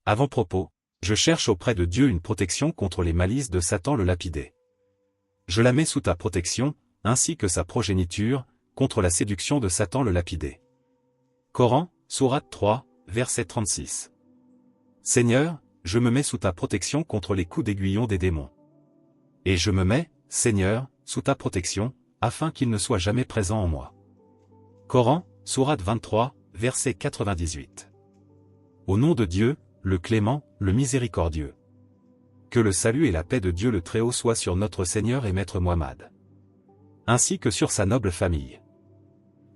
Avant-propos, je cherche auprès de Dieu une protection contre les malices de Satan le lapidé. Je la mets sous ta protection, ainsi que sa progéniture, contre la séduction de Satan le lapidé. Coran, sourate 3, verset 36. Seigneur, je me mets sous ta protection contre les coups d'aiguillon des démons. Et je me mets, Seigneur, sous ta protection, afin qu'il ne soit jamais présent en moi. Coran, sourate 23, verset 98. Au nom de Dieu, le clément, le miséricordieux. Que le salut et la paix de Dieu le Très-Haut soient sur notre Seigneur et Maître Muhammad, ainsi que sur sa noble famille,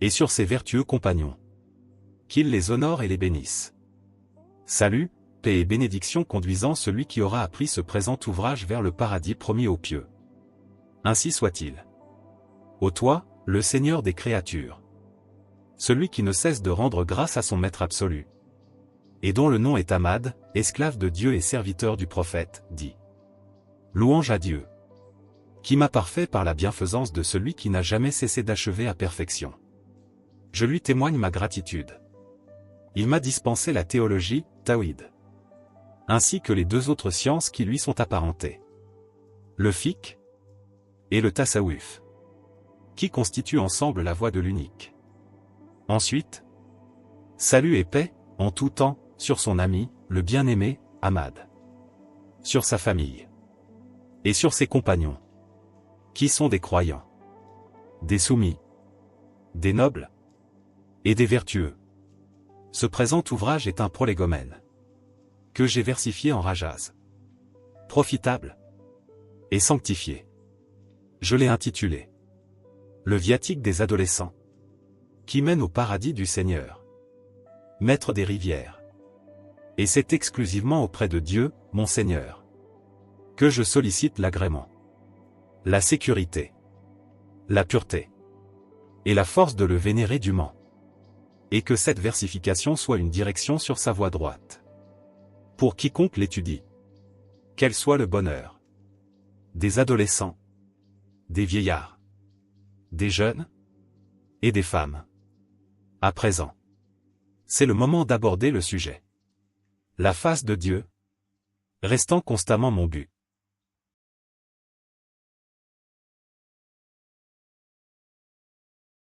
et sur ses vertueux compagnons. Qu'il les honore et les bénisse. Salut, paix et bénédiction conduisant celui qui aura appris ce présent ouvrage vers le paradis promis aux pieux. Ainsi soit-il. Ô toi, le Seigneur des créatures, celui qui ne cesse de rendre grâce à son Maître absolu, et dont le nom est Ahmad, esclave de Dieu et serviteur du prophète, dit. Louange à Dieu, qui m'a parfait par la bienfaisance de celui qui n'a jamais cessé d'achever à perfection. Je lui témoigne ma gratitude. Il m'a dispensé la théologie, Tawhid, ainsi que les deux autres sciences qui lui sont apparentées, le fiqh et le tasawwuf, qui constituent ensemble la voie de l'unique. Ensuite, salut et paix, en tout temps, sur son ami, le bien-aimé, Ahmad, sur sa famille, et sur ses compagnons, qui sont des croyants, des soumis, des nobles, et des vertueux. Ce présent ouvrage est un prolégomène, que j'ai versifié en rajaz, profitable, et sanctifié. Je l'ai intitulé le viatique des adolescents, qui mène au paradis du Seigneur, maître des rivières. Et c'est exclusivement auprès de Dieu, mon Seigneur, que je sollicite l'agrément, la sécurité, la pureté, et la force de le vénérer dûment. Et que cette versification soit une direction sur sa voie droite, pour quiconque l'étudie. Quel soit le bonheur des adolescents, des vieillards, des jeunes et des femmes. À présent, c'est le moment d'aborder le sujet. La face de Dieu, restant constamment mon but.